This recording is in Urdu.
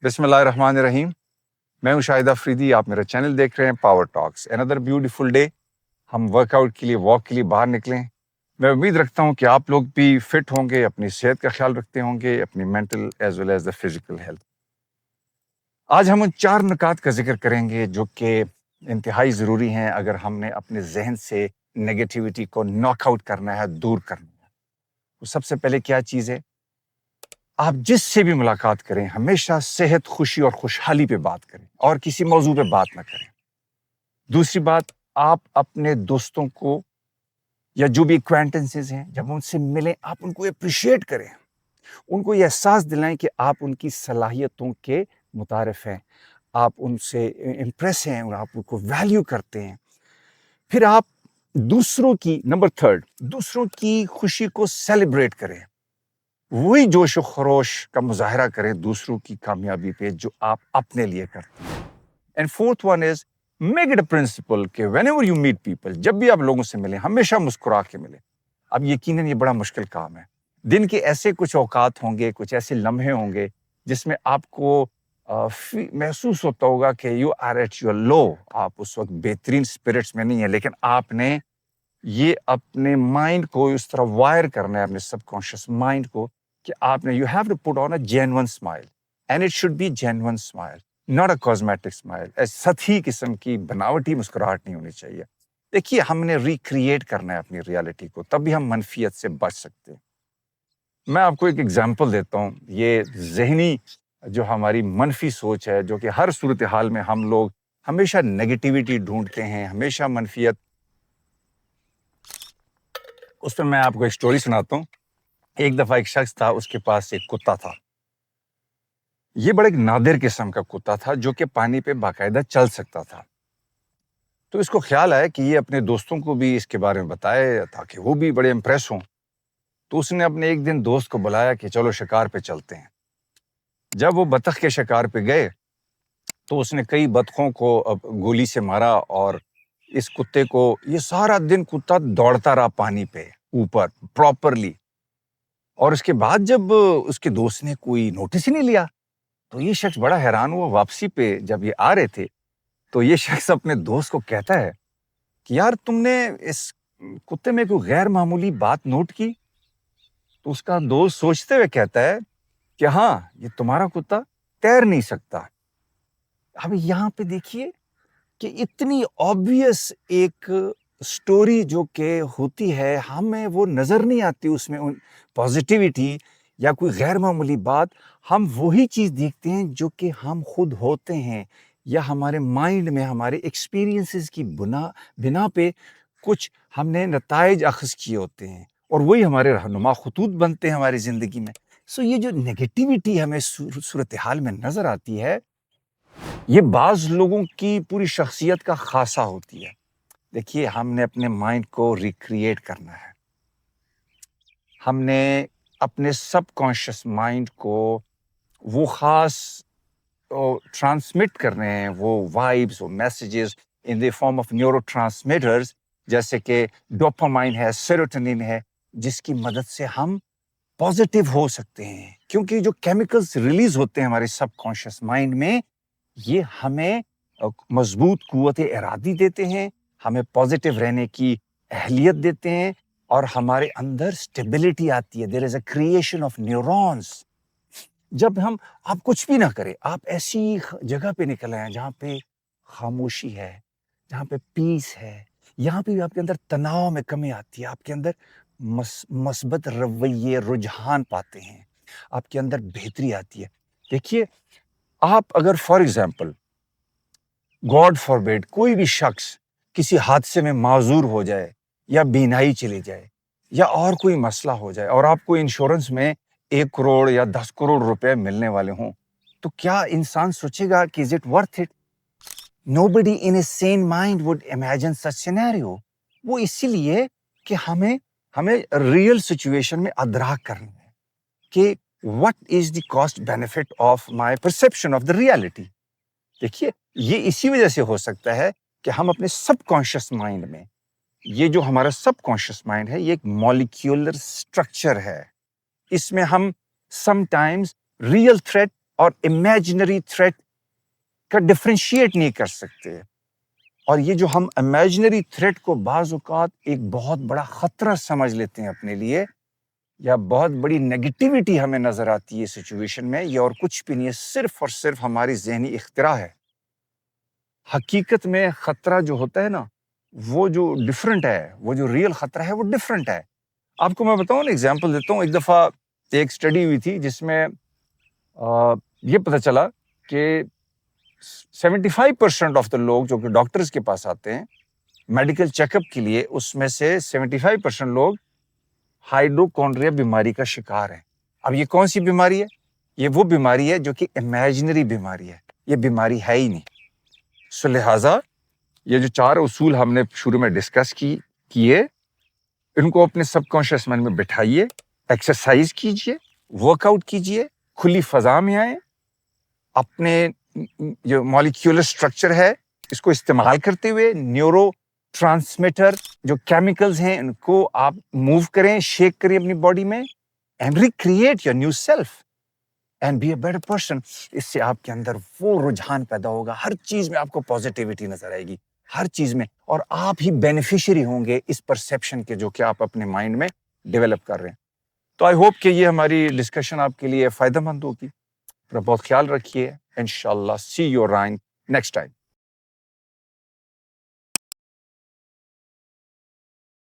بسم اللہ الرحمن الرحیم. میں ہوں شاہد افریدی. آپ میرا چینل دیکھ رہے ہیں پاور ٹاکس. اندر بیوٹیفل ڈے. ہم ورک آؤٹ کے لیے واک کے لیے باہر نکلیں. میں امید رکھتا ہوں کہ آپ لوگ بھی فٹ ہوں گے, اپنی صحت کا خیال رکھتے ہوں گے, اپنی mental as well as the physical health. آج ہم ان 4 نکات کا ذکر کریں گے جو کہ انتہائی ضروری ہیں اگر ہم نے اپنے ذہن سے نگیٹیوٹی کو ناک آؤٹ کرنا ہے, دور کرنا ہے. تو سب سے پہلے کیا چیز ہے؟ آپ جس سے بھی ملاقات کریں ہمیشہ صحت, خوشی اور خوشحالی پہ بات کریں اور کسی موضوع پہ بات نہ کریں. دوسری بات, آپ اپنے دوستوں کو یا جو بھی ایکوینٹنسز ہیں جب ان سے ملیں آپ ان کو اپریشیٹ کریں, ان کو یہ احساس دلائیں کہ آپ ان کی صلاحیتوں کے متعارف ہیں, آپ ان سے امپریس ہیں اور آپ ان کو ویلیو کرتے ہیں. پھر آپ دوسروں کی نمبر 3 دوسروں کی خوشی کو سیلیبریٹ کریں, وہی جوش و خروش کا مظاہرہ کریں دوسروں کی کامیابی پہ جو آپ اپنے لیے کرتے ہیں. And fourth one is make it a principle کہ whenever you meet people, جب بھی آپ لوگوں سے ملیں ہمیشہ مسکرا کے ملیں. اب یقیناً یہ بڑا مشکل کام ہے. دن کے ایسے کچھ اوقات ہوں گے, کچھ ایسے لمحے ہوں گے جس میں آپ کو محسوس ہوتا ہوگا کہ یو آر ایٹ یور لو, آپ اس وقت بہترین اسپرٹس میں نہیں ہیں, لیکن آپ نے یہ اپنے مائنڈ کو اس طرح وائر کرنا ہے, اپنے سب کانشیس مائنڈ کو, کہ آپ نے you have to put on a genuine smile and it should be genuine smile, not a cosmetic smile. سطحی قسم کی بناوٹی مسکراہٹ نہیں ہونی چاہیے. دیکھیے ہم نے ریکریٹ کرنا ہے اپنی ریالٹی کو, تب بھی ہم منفیت سے بچ سکتے ہیں. میں آپ کو ایک ایگزامپل دیتا ہوں. یہ ذہنی جو ہماری منفی سوچ ہے, جو کہ ہر صورتحال میں ہم لوگ ہمیشہ نیگیٹیوٹی ڈھونڈتے ہیں, ہمیشہ منفیت, اس پہ میں آپ کو ایک سٹوری سناتا ہوں. ایک دفعہ ایک شخص تھا, اس کے پاس ایک کتا تھا. یہ بڑا ایک نادر قسم کا کتا تھا جو کہ پانی پہ باقاعدہ چل سکتا تھا. تو اس کو خیال آیا کہ یہ اپنے دوستوں کو بھی اس کے بارے میں بتائے تاکہ وہ بھی بڑے امپریس ہوں. تو اس نے اپنے ایک دن دوست کو بلایا کہ چلو شکار پہ چلتے ہیں. جب وہ بطخ کے شکار پہ گئے تو اس نے کئی بطخوں کو گولی سے مارا, اور اس کتے کو یہ سارا دن کتا دوڑتا رہا پانی پہ اوپر پراپرلی. اور اس کے بعد جب اس کے دوست نے کوئی نوٹس ہی نہیں لیا تو یہ شخص بڑا حیران ہوا. واپسی پہ جب یہ آ رہے تھے تو یہ شخص اپنے دوست کو کہتا ہے کہ یار تم نے اس کتے میں کوئی غیر معمولی بات نوٹ کی؟ تو اس کا دوست سوچتے ہوئے کہتا ہے کہ ہاں, یہ تمہارا کتا تیر نہیں سکتا. اب یہاں پہ دیکھیے کہ اتنی آبویس ایک سٹوری جو کہ ہوتی ہے, ہمیں وہ نظر نہیں آتی اس میں پازیٹیوٹی یا کوئی غیر معمولی بات. ہم وہی چیز دیکھتے ہیں جو کہ ہم خود ہوتے ہیں, یا ہمارے مائنڈ میں ہمارے ایکسپیرینسز کی بنا پہ کچھ ہم نے نتائج اخذ کیے ہوتے ہیں, اور وہی ہمارے رہنما خطوط بنتے ہیں ہماری زندگی میں. یہ جو نیگیٹیوٹی ہمیں صورتحال میں نظر آتی ہے, یہ بعض لوگوں کی پوری شخصیت کا خاصہ ہوتی ہے. دیکھیے ہم نے اپنے مائنڈ کو ریکریٹ کرنا ہے. ہم نے اپنے سب کانشیس مائنڈ کو وہ خاص ٹرانسمٹ کرنے ہیں, وہ وائبس اور messages in the form of neuro transmitters, جیسے کہ ڈوپامائن ہے, سیروٹونین ہے, جس کی مدد سے ہم پازیٹیو ہو سکتے ہیں. کیونکہ جو کیمیکلز ریلیز ہوتے ہیں ہمارے سب کانشیس مائنڈ میں, یہ ہمیں مضبوط قوت ارادی دیتے ہیں, ہمیں پازیٹیو رہنے کی اہلیت دیتے ہیں, اور ہمارے اندر اسٹیبلٹی آتی ہے. دیر از اے کریشن آف نیورونز. جب آپ کچھ بھی نہ کریں, آپ ایسی جگہ پہ نکل آئیں جہاں پہ خاموشی ہے, جہاں پہ پیس ہے, یہاں پہ بھی آپ کے اندر تناؤ میں کمی آتی ہے, آپ کے اندر مثبت رویے رجحان پاتے ہیں, آپ کے اندر بہتری آتی ہے. دیکھیے آپ اگر فار ایگزامپل گاڈ فاربیڈ کوئی بھی شخص کسی حادثے میں معذور ہو جائے, یا بینائی چلی جائے, یا اور کوئی مسئلہ ہو جائے, اور آپ کو انشورنس میں 1 کروڑ یا 10 کروڑ روپے ملنے والے ہوں, تو کیا انسان سوچے گا کہ is it worth it? Nobody in his sane mind would imagine such scenario. وہ اسی لیے کہ ہمیں ریئل سچویشن میں ادراک کرنا ہے کہ what is the cost benefit of my perception of the reality. دیکھیے یہ اسی وجہ سے ہو سکتا ہے کہ ہم اپنے سب کانشیس مائنڈ میں, یہ جو ہمارا سب کانشیس مائنڈ ہے یہ ایک مالیکیولر اسٹرکچر ہے. اس میں ہم سم ٹائمز ریئل تھریٹ اور امیجنری تھریٹ کا ڈفرینشیٹ نہیں کر سکتے. اور یہ جو ہم امیجنری تھریٹ کو بعض اوقات ایک بہت بڑا خطرہ سمجھ لیتے ہیں اپنے لیے، یا بہت بڑی نیگیٹیوٹی ہمیں نظر آتی ہے سچویشن میں، یہ اور کچھ بھی نہیں ہے، صرف اور صرف ہماری ذہنی اختراع ہے. حقیقت میں خطرہ جو ہوتا ہے نا، وہ جو ڈفرنٹ ہے، وہ جو ریئل خطرہ ہے وہ ڈفرنٹ ہے. آپ کو میں بتاؤں نا، ایگزامپل دیتا ہوں. ایک دفعہ ایک اسٹڈی ہوئی تھی جس میں یہ پتہ چلا کہ 75% آف دا لوگ جو کہ ڈاکٹرز کے پاس آتے ہیں میڈیکل چیک اپ کے لیے، اس میں سے 75% لوگ ہائیڈروکونڈریا بیماری کا شکار ہیں. اب یہ کون سی بیماری ہے؟ یہ وہ بیماری ہے جو کہ امیجنری بیماری ہے، یہ بیماری ہے ہی نہیں. سو لہٰذا یہ جو 4 اصول ہم نے شروع میں ڈسکس کیے، ان کو اپنے سب کانشیس مائنڈ میں بٹھائیے، ایکسرسائز کیجئے، ورک آؤٹ کیجئے، کھلی فضا میں آئیں، اپنے جو مالیکیولر اسٹرکچر ہے اس کو استعمال کرتے ہوئے نیورو ٹرانسمیٹر جو کیمیکلز ہیں ان کو آپ موو کریں، شیک کریں اپنی باڈی میں، and recreate your new self and be a better person. اس سے آپ کے اندر وہ رجحان پیدا ہوگا، ہر چیز میں آپ کو پازیٹیوٹی نظر آئے گی، ہر چیز میں، اور آپ ہی بینیفیشری ہوں گے اس پرسیپشن کے جو کہ آپ اپنے مائنڈ میں ڈیولپ کر رہے ہیں. تو آئی ہوپ کہ یہ ہماری ڈسکشن آپ کے لیے فائدہ مند ہوگی. اپنا بہت خیال رکھیے. انشاءاللہ سی یو اراؤنڈ نیکسٹ ٹائم.